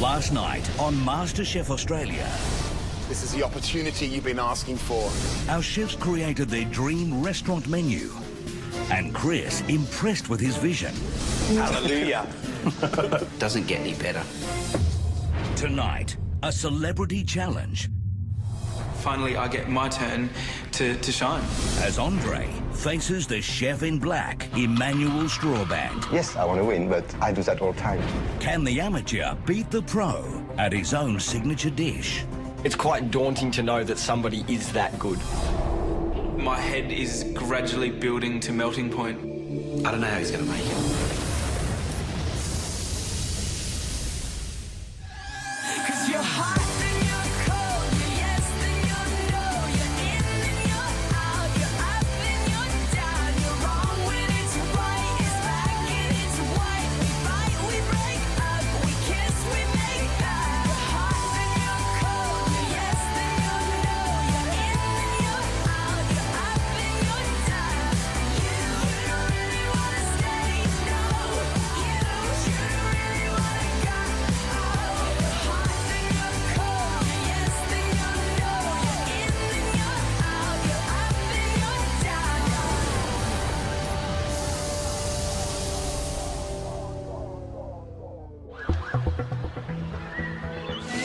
Last night on MasterChef Australia, This is the opportunity you've been asking for. our chefs created their dream restaurant menu. And Chris, impressed with his vision. Hallelujah. Doesn't get any better. Tonight, a celebrity challenge Finally, I get my turn to shine. as Andre faces the chef in black, Emmanuel Strawband. Yes, I want to win, but I do that all the time. Can the amateur beat the pro at his own signature dish? It's quite daunting to know that somebody is that good. My head is gradually building to melting point. I don't know how he's going to make it.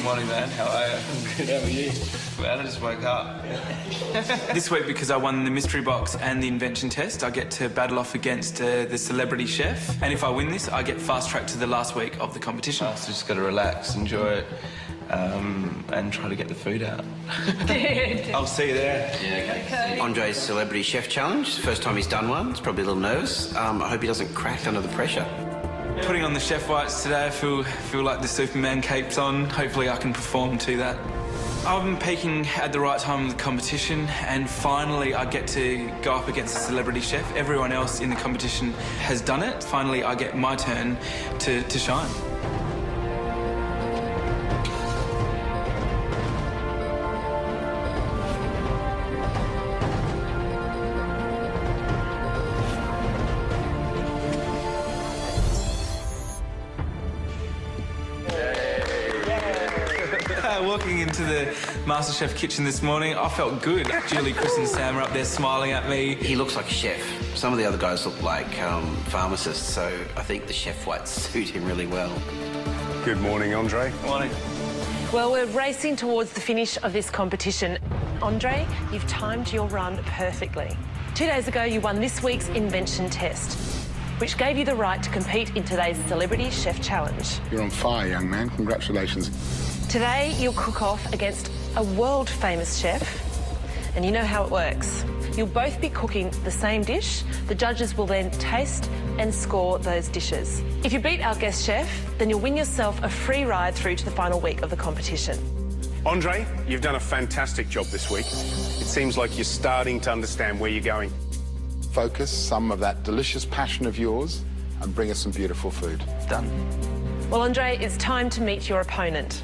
Morning, man. How are you? Good, how are you? Man, I just woke up. This week, because I won the mystery box and the invention test, I get to battle off against the celebrity chef. And if I win this, I get fast tracked to the last week of the competition. So just got to relax, enjoy it, and try to get the food out. I'll see you there. Yeah, okay. Andre's Celebrity Chef Challenge. First time he's done one. He's probably a little nervous. I hope he doesn't crack under the pressure. Putting on the chef whites today, I feel like the Superman cape's on. Hopefully I can perform to that. I've been peaking at the right time of the competition, and finally I get to go up against a celebrity chef. Everyone else in the competition has done it. Finally I get my turn to shine. Walking into the MasterChef kitchen this morning, I felt good. Julie, Chris and Sam are up there smiling at me. He looks like a chef. Some of the other guys look like pharmacists, so I think the chef whites suit him really well. Good morning, Andre. Morning. Well, we're racing towards the finish of this competition. Andre, you've timed your run perfectly. 2 days ago, you won this week's invention test, which gave you the right to compete in today's Celebrity Chef Challenge. You're on fire, young man. Congratulations. Today, you'll cook off against a world-famous chef, and you know how it works. You'll both be cooking the same dish. The judges will then taste and score those dishes. If you beat our guest chef, then you'll win yourself a free ride through to the final week of the competition. Andre, you've done a fantastic job this week. It seems like you're starting to understand where you're going. Focus some of that delicious passion of yours and bring us some beautiful food. Done. Well, Andre, it's time to meet your opponent.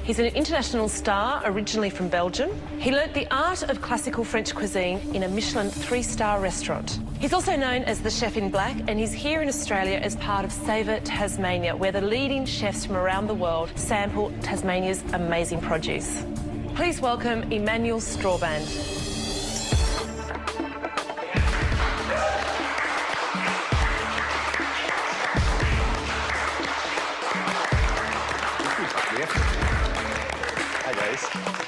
He's an international star, originally from Belgium. He learnt the art of classical French cuisine in a Michelin 3-star restaurant. He's also known as the Chef in Black, and he's here in Australia as part of Savour Tasmania, where the leading chefs from around the world sample Tasmania's amazing produce. Please welcome Emmanuel Strawband.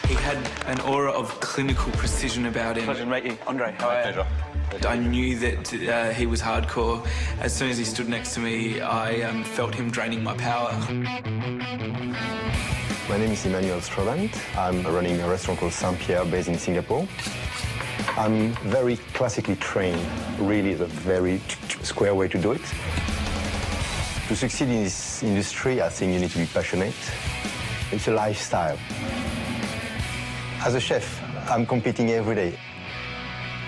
He had an aura of clinical precision about him. Pleasure to meet you. Andre, how are you? I knew that he was hardcore. As soon as he stood next to me, I felt him draining my power. My name is Emmanuel Strawband. I'm running a restaurant called Saint-Pierre based in Singapore. I'm very classically trained, really the very square way to do it. To succeed in this industry, I think you need to be passionate. It's a lifestyle. As a chef, I'm competing every day.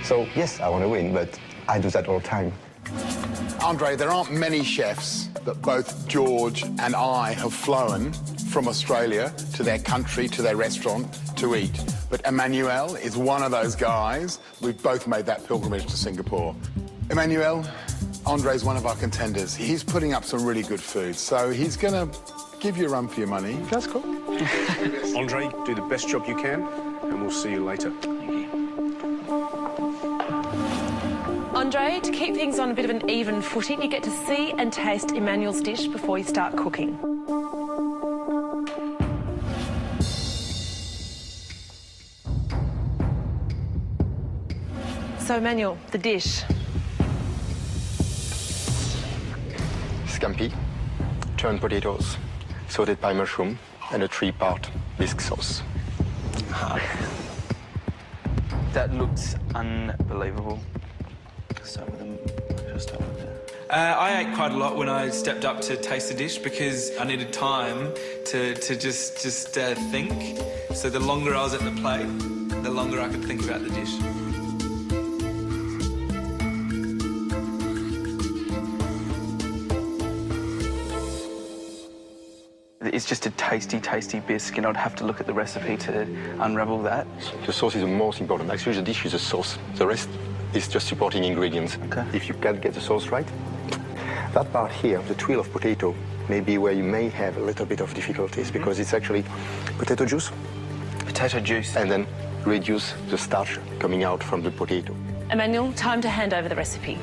So, yes, I want to win, but I do that all the time. Andre, there aren't many chefs that both George and I have flown from Australia to their country, to their restaurant, to eat. But Emmanuel is one of those guys. We've both made that pilgrimage to Singapore. Emmanuel, Andre's one of our contenders. He's putting up some really good food, so he's going to give you a run for your money. That's cool. Andre, do the best job you can, and we'll see you later. Andre, to keep things on a bit of an even footing, you get to see and taste Emmanuel's dish before you start cooking. So, Emmanuel, the dish. Scampi, turned potatoes, sautéed pie mushroom, and a 3-part bisque sauce. That looks unbelievable. Start with them. Just start with that. I ate quite a lot when I stepped up to taste the dish because I needed time to just think. So the longer I was at the plate, the longer I could think about the dish. It's just a tasty, tasty bisque, and I'd have to look at the recipe to unravel that. The sauce is the most important. Actually, the dish is a sauce. The rest is just supporting ingredients. Okay. If you can't get the sauce right, that part here, the twirl of potato, may be where you may have a little bit of difficulties because it's actually potato juice. Potato juice. And then reduce the starch coming out from the potato. Emmanuel, time to hand over the recipe.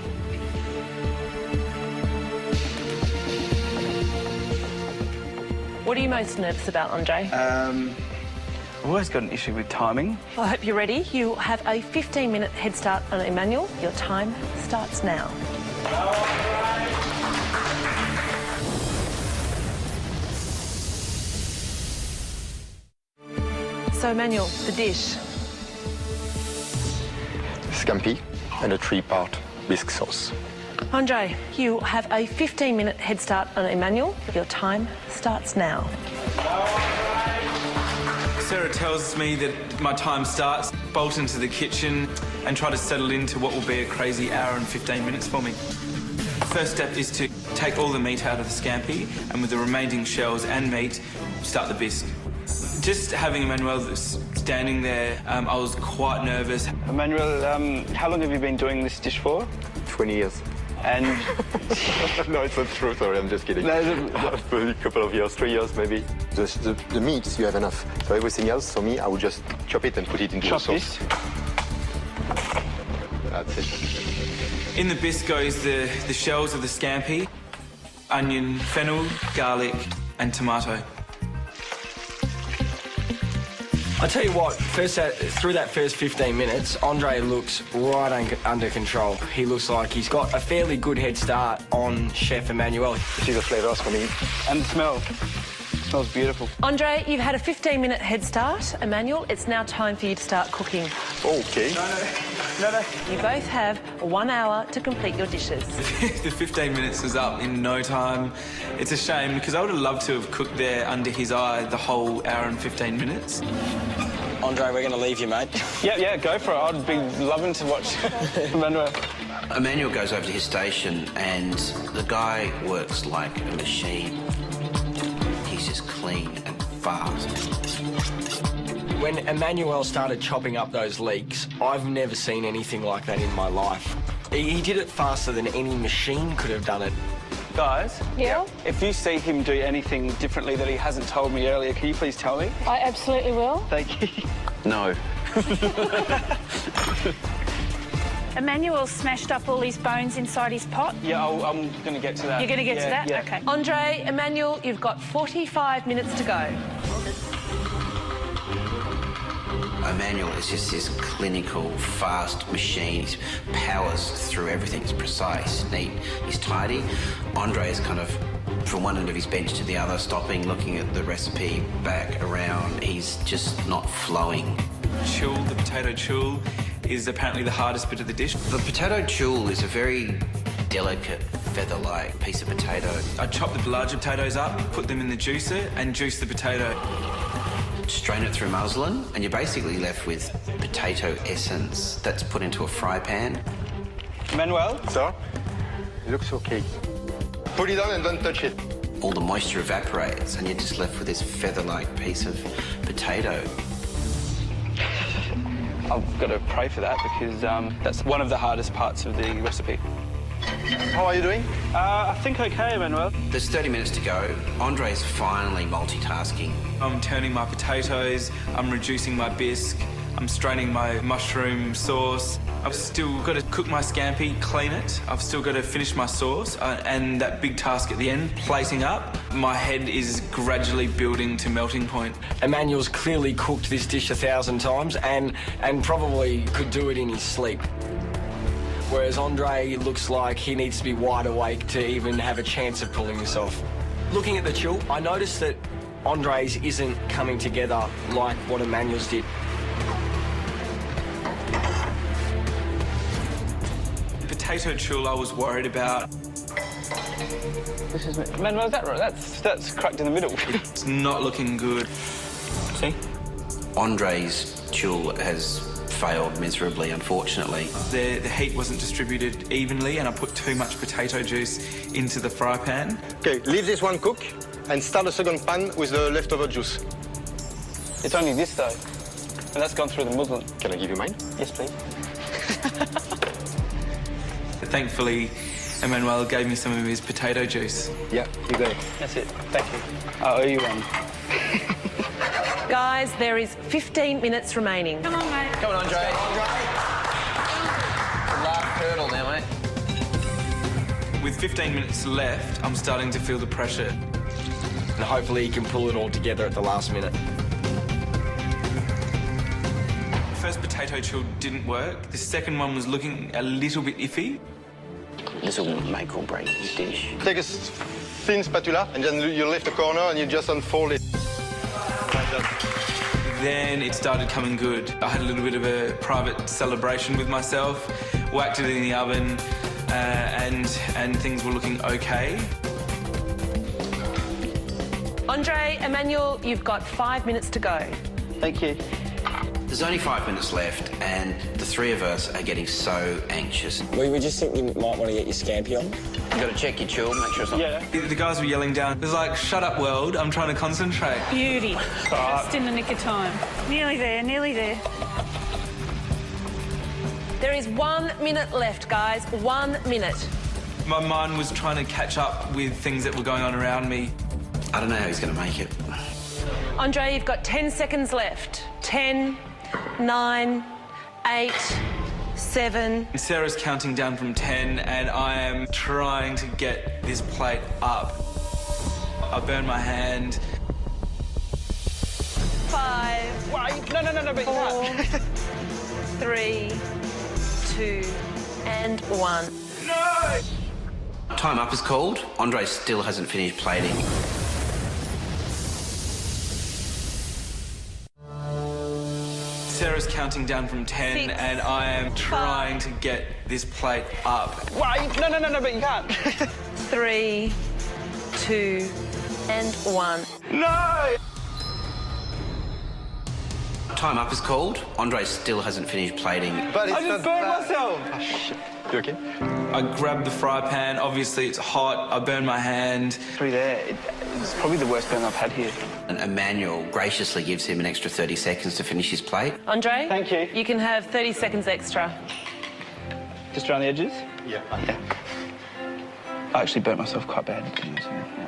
What are you most nervous about, Andre? I've always got an issue with timing. I hope you're ready. You have a 15-minute head start on Emmanuel. Your time starts now. So, Emmanuel, the dish. Scampi and a 3-part bisque sauce. Andre, you have a 15-minute head start on Emmanuel. Your time starts now. Sarah tells me that my time starts, bolt into the kitchen and try to settle into what will be a crazy hour and 15 minutes for me. First step is to take all the meat out of the scampi and with the remaining shells and meat, start the bisque. Just having Emmanuel standing there, I was quite nervous. Emmanuel, how long have you been doing this dish for? 20 years. And No, it's not true. Sorry, I'm just kidding. No, A couple of years, 3 years maybe. The meat, you have enough. So everything else, for me, I would just chop it and put it into the sauce. That's it. In the bisque goes the shells of the scampi, onion, fennel, garlic and tomato. I tell you what, through that first 15 minutes, Andre looks right under control. He looks like he's got a fairly good head start on Chef Emmanuel. See the flavors coming in. And the smell. It smells beautiful. Andre, you've had a 15-minute head start. Emmanuel, it's now time for you to start cooking. Okay. No. You both have 1 hour to complete your dishes. The 15 minutes was up in no time. It's a shame because I would have loved to have cooked there under his eye the whole hour and 15 minutes. Andre, we're going to leave you, mate. Yeah, go for it. I'd be loving to watch Emmanuel. Emmanuel goes over to his station and the guy works like a machine. He's just clean and fast. When Emmanuel started chopping up those leeks, I've never seen anything like that in my life. He did it faster than any machine could have done it. Guys, Yeah? if you see him do anything differently that he hasn't told me earlier, can you please tell me? I absolutely will. Thank you. No. Emmanuel smashed up all these bones inside his pot. Yeah, I'm going to get to that. You're going to get to that? Yeah. OK. Andre, Emmanuel, you've got 45 minutes to go. Emmanuel is just this clinical, fast machine. He powers through everything. It's precise, neat, he's tidy. Andre is kind of from one end of his bench to the other, stopping, looking at the recipe, back, around. He's just not flowing. Chul, the potato chul, is apparently the hardest bit of the dish. The potato chul is a very delicate, feather-like piece of potato. I chop the larger potatoes up, put them in the juicer and juice the potato. Strain it through muslin, and you're basically left with potato essence that's put into a fry pan. Emmanuel? So, it looks okay. Put it on and don't touch it. All the moisture evaporates, and you're just left with this feather-like piece of potato. I've got to pray for that because that's one of the hardest parts of the recipe. How are you doing? I think okay, Manuel. There's 30 minutes to go. Andre's finally multitasking. I'm turning my potatoes, I'm reducing my bisque, I'm straining my mushroom sauce. I've still got to cook my scampi, clean it. I've still got to finish my sauce and that big task at the end, plating up. My head is gradually building to melting point. Emmanuel's clearly cooked this dish 1,000 times and probably could do it in his sleep. Whereas Andre looks like he needs to be wide awake to even have a chance of pulling this off. Looking at the chill, I noticed that Andre's isn't coming together like what Emmanuel's did. Potato chill I was worried about. This is Manuel, is that right? That's cracked in the middle. It's not looking good. See? Andre's chill has failed miserably, unfortunately. The heat wasn't distributed evenly and I put too much potato juice into the fry pan. Okay, leave this one cook and start the second pan with the leftover juice. It's only this, though. And that's gone through the muslin. Can I give you mine? Yes, please. Thankfully, Emmanuel gave me some of his potato juice. Yeah, you got it. That's it. Thank you. I owe you one. Guys, there is 15 minutes remaining. Come on, mate. Come on, Andre. Last hurdle now, mate. With 15 minutes left, I'm starting to feel the pressure. And hopefully he can pull it all together at the last minute. The first potato chill didn't work. The second one was looking a little bit iffy. This will make or break this dish. Take a thin spatula and then you lift the corner and you just unfold it. Like that. Then it started coming good. I had a little bit of a private celebration with myself, whacked it in the oven, and things were looking okay. Andre, Emmanuel, you've got 5 minutes to go. Thank you. There's only 5 minutes left, and the three of us are getting so anxious. We just think you might want to get your scampi on. You got to check your chill, make sure it's not... Yeah. The guys were yelling down. It was like, shut up, world, I'm trying to concentrate. Beauty. Just in the nick of time. Nearly there, nearly there. There is 1 minute left, guys. 1 minute. My mind was trying to catch up with things that were going on around me. I don't know how he's going to make it. Andre, you've got 10 seconds left. 10, 9, 8, 7. Sarah's counting down from 10 and I am trying to get this plate up. I burned my hand. 5. Wait, no, but 4, 3, 2, and 1. No! Time up is called. Andre still hasn't finished plating. Sarah's counting down from 10 6, and I am trying to get this plate up. Wait, no, but you can't. 3, 2, and 1. No! Time up is called. Andre still hasn't finished plating. But it's I just not burned bad. myself. Oh, shit. You okay? I grabbed the fry pan, obviously it's hot, I burned my hand. Through there, it's probably the worst burn I've had here. And Emmanuel graciously gives him an extra 30 seconds to finish his plate. Andre? Thank you. You can have 30 seconds extra. Just around the edges? Yeah. Yeah. I actually burnt myself quite bad. Yeah.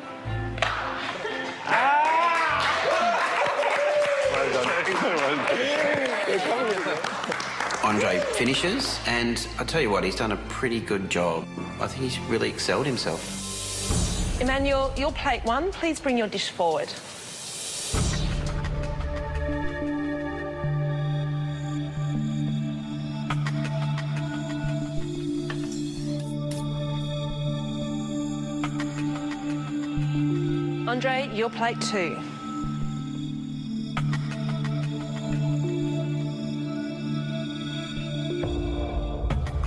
Andre finishes, and I tell you what, he's done a pretty good job. I think he's really excelled himself. Emmanuel, your plate 1, please bring your dish forward. Andre, your plate 2.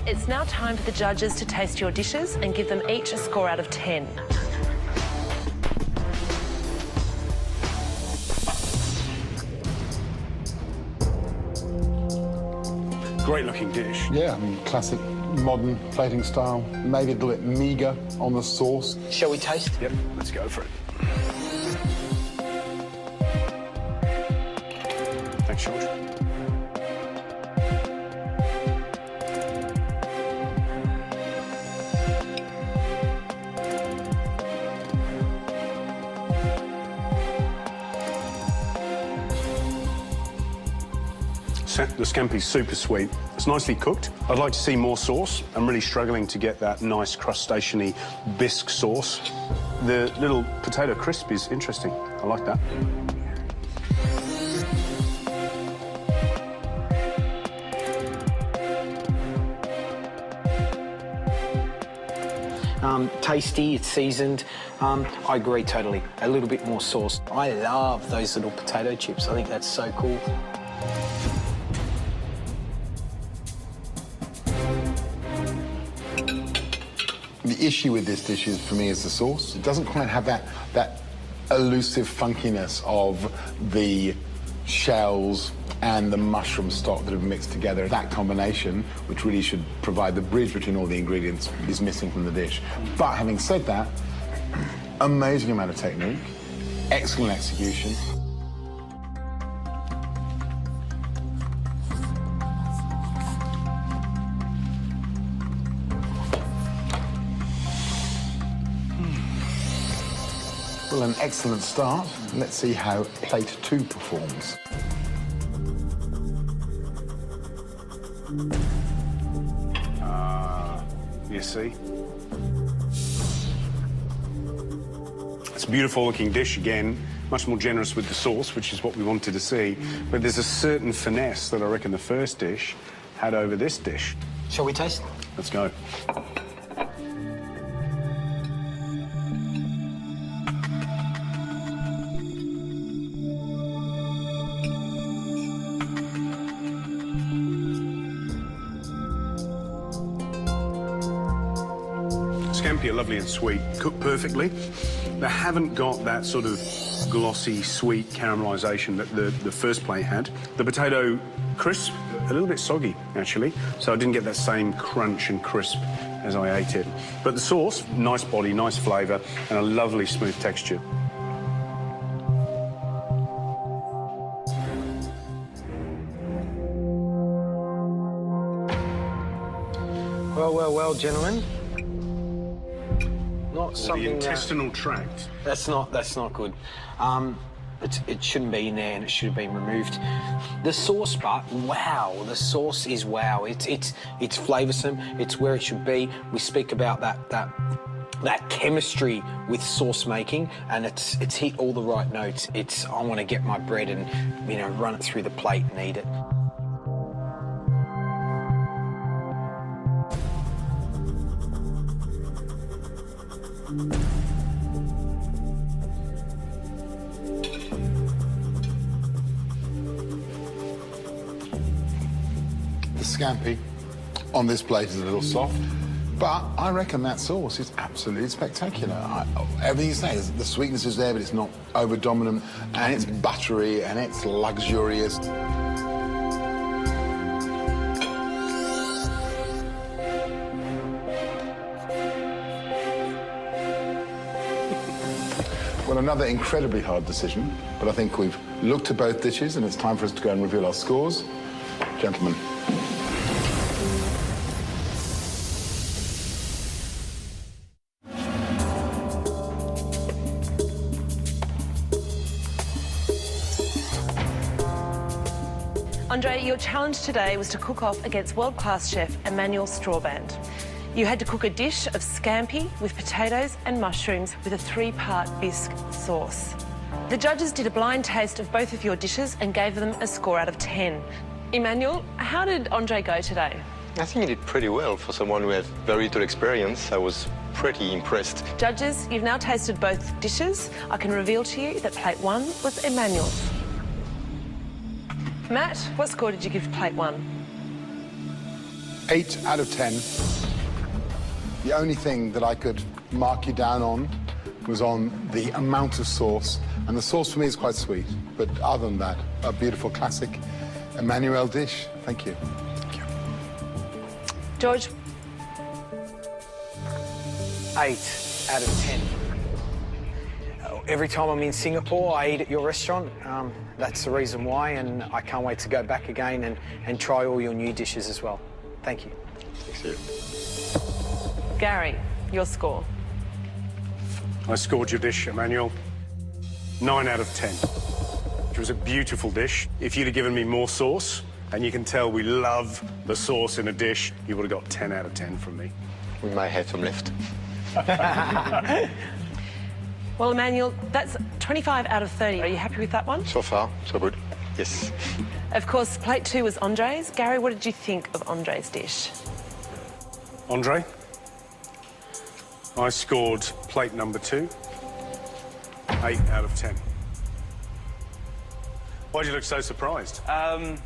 It's now time for the judges to taste your dishes and give them each a score out of 10. Great looking dish. Yeah, I mean, classic modern plating style. Maybe a little bit meagre on the sauce. Shall we taste? Yep, let's go for it. Thanks, George. The scampi's super sweet. It's nicely cooked. I'd like to see more sauce. I'm really struggling to get that nice crustacean-y bisque sauce. The little potato crisp is interesting. I like that. Tasty, it's seasoned. I agree totally. A little bit more sauce. I love those little potato chips. I think that's so cool. The issue with this dish is, for me, is the sauce. It doesn't quite have that elusive funkiness of the shells and the mushroom stock that have mixed together. That combination, which really should provide the bridge between all the ingredients, is missing from the dish. But having said that, amazing amount of technique, excellent execution. Well, an excellent start. Let's see how plate 2 performs. You see? It's a beautiful looking dish again, much more generous with the sauce, which is what we wanted to see. But there's a certain finesse that I reckon the first dish had over this dish. Shall we taste? Let's go. Scampi are lovely and sweet, cooked perfectly. They haven't got that sort of glossy, sweet caramelisation that the first plate had. The potato crisp, a little bit soggy, actually, so I didn't get that same crunch and crisp as I ate it. But the sauce, nice body, nice flavour, and a lovely smooth texture. Well, gentlemen. Not something. The intestinal tract. That's not good. It shouldn't be in there, and it should have been removed. The sauce part, wow. The sauce is wow. It's flavoursome. It's where it should be. We speak about that chemistry with sauce making, and it's hit all the right notes. I want to get my bread and run it through the plate and eat it. The scampi on this plate is a little soft, but I reckon that sauce is absolutely spectacular. Everything you say, the sweetness is there, but it's not over-dominant, and it's buttery, and it's luxurious. Well, another incredibly hard decision, but I think we've looked at both dishes, and it's time for us to go and reveal our scores. Gentlemen. Andre, your challenge today was to cook off against world-class chef Emmanuel Strawband. You had to cook a dish of scampi with potatoes and mushrooms with a 3-part bisque sauce. The judges did a blind taste of both of your dishes and gave them a score out of 10. Emmanuel, how did Andre go today? I think he did pretty well for someone who had very little experience. I was pretty impressed. Judges, you've now tasted both dishes. I can reveal to you that plate 1 was Emmanuel's. Matt, what score did you give plate 1? 8 out of 10. The only thing that I could mark you down on was on the amount of sauce. And the sauce for me is quite sweet. But other than that, a beautiful classic Emmanuel dish. Thank you. Thank you. George? 8 out of 10. Every time I'm in Singapore, I eat at your restaurant. That's the reason why, and I can't wait to go back again and try all your new dishes as well. Thank you. Thank you. Gary, your score? I scored your dish, Emmanuel. 9 out of 10. It was a beautiful dish. If you'd have given me more sauce and you can tell we love the sauce in a dish, you would have got 10 out of 10 from me. We might have some left. Well, Emmanuel, that's 25 out of 30. Are you happy with that one? So far, so good. Yes. Of course, plate 2 was Andre's. Gary, what did you think of Andre's dish? Andre, I scored plate number 2, 8 out of 10. Why do you look so surprised? I'm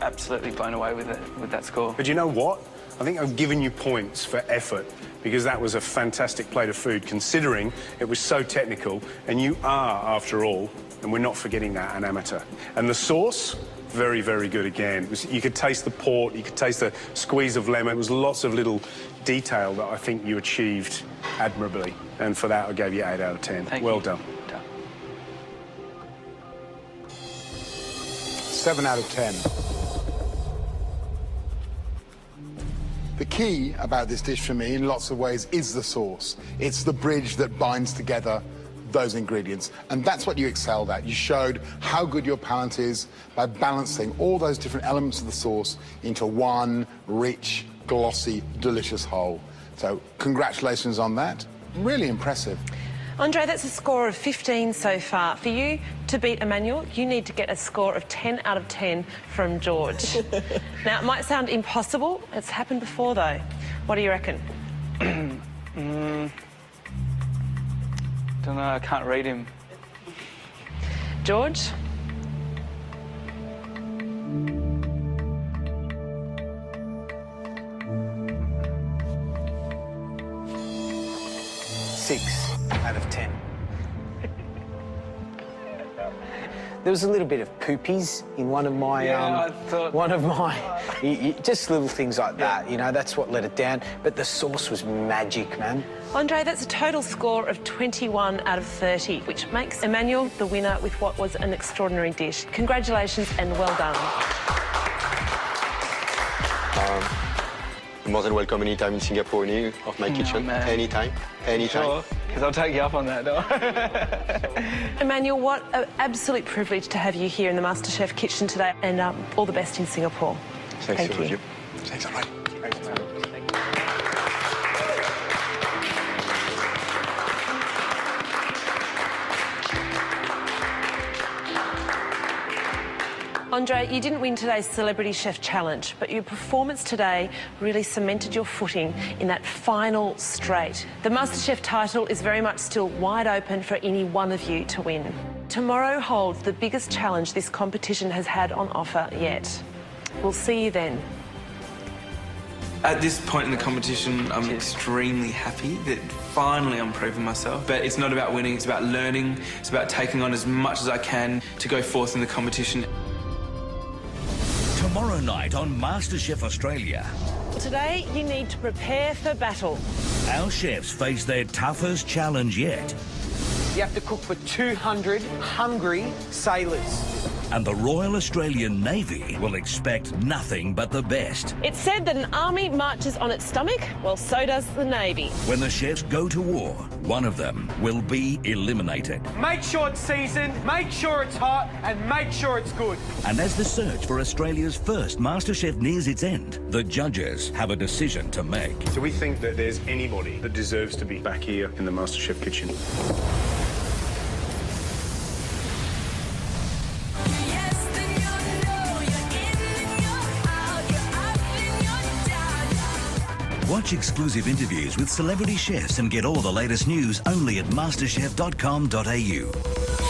absolutely blown away with that score. But you know what? I think I've given you points for effort because that was a fantastic plate of food, considering it was so technical, and you are, after all, and we're not forgetting that, an amateur. And the sauce, very, very good again. You could taste the port, you could taste the squeeze of lemon. It was lots of little detail that I think you achieved admirably. And for that, I gave you 8 out of 10. Thank well you. done. 7 out of 10. The key about this dish for me, in lots of ways, is the sauce. It's the bridge that binds together those ingredients. And that's what you excelled at. You showed how good your palate is by balancing all those different elements of the sauce into one rich, glossy, delicious whole. So congratulations on that. Really impressive. Andre, that's a score of 15 so far. For you to beat Emmanuel, you need to get a score of 10 out of 10 from George. Now, it might sound impossible. It's happened before, though. What do you reckon? Don't know, I can't read him. George? Six out of 10. There was a little bit of poopies in one of my, just little things like that, you know, that's what let it down. But the sauce was magic, man. Andre, that's a total score of 21 out of 30, which makes Emmanuel the winner with what was an extraordinary dish. Congratulations and well done. More than welcome anytime in Singapore, any of my kitchen. Man. Anytime. Sure, because I'll take you up on that, though. Emmanuel, what an absolute privilege to have you here in the MasterChef kitchen today, and all the best in Singapore. Thank you. Thanks, all right. Thanks, man. Andre, you didn't win today's Celebrity Chef Challenge, but your performance today really cemented your footing in that final straight. The MasterChef title is very much still wide open for any one of you to win. Tomorrow holds the biggest challenge this competition has had on offer yet. We'll see you then. At this point in the competition, I'm extremely happy that finally I'm proving myself. But it's not about winning, it's about learning. It's about taking on as much as I can to go forth in the competition. Tomorrow night on MasterChef Australia. Today, you need to prepare for battle. Our chefs face their toughest challenge yet. You have to cook for 200 hungry sailors. And the Royal Australian Navy will expect nothing but the best. It's said that an army marches on its stomach, well, so does the Navy. When the chefs go to war, one of them will be eliminated. Make sure it's seasoned, make sure it's hot, and make sure it's good. And as the search for Australia's first MasterChef nears its end, the judges have a decision to make. Do we think that there's anybody that deserves to be back here in the MasterChef kitchen? Watch exclusive interviews with celebrity chefs and get all the latest news only at masterchef.com.au.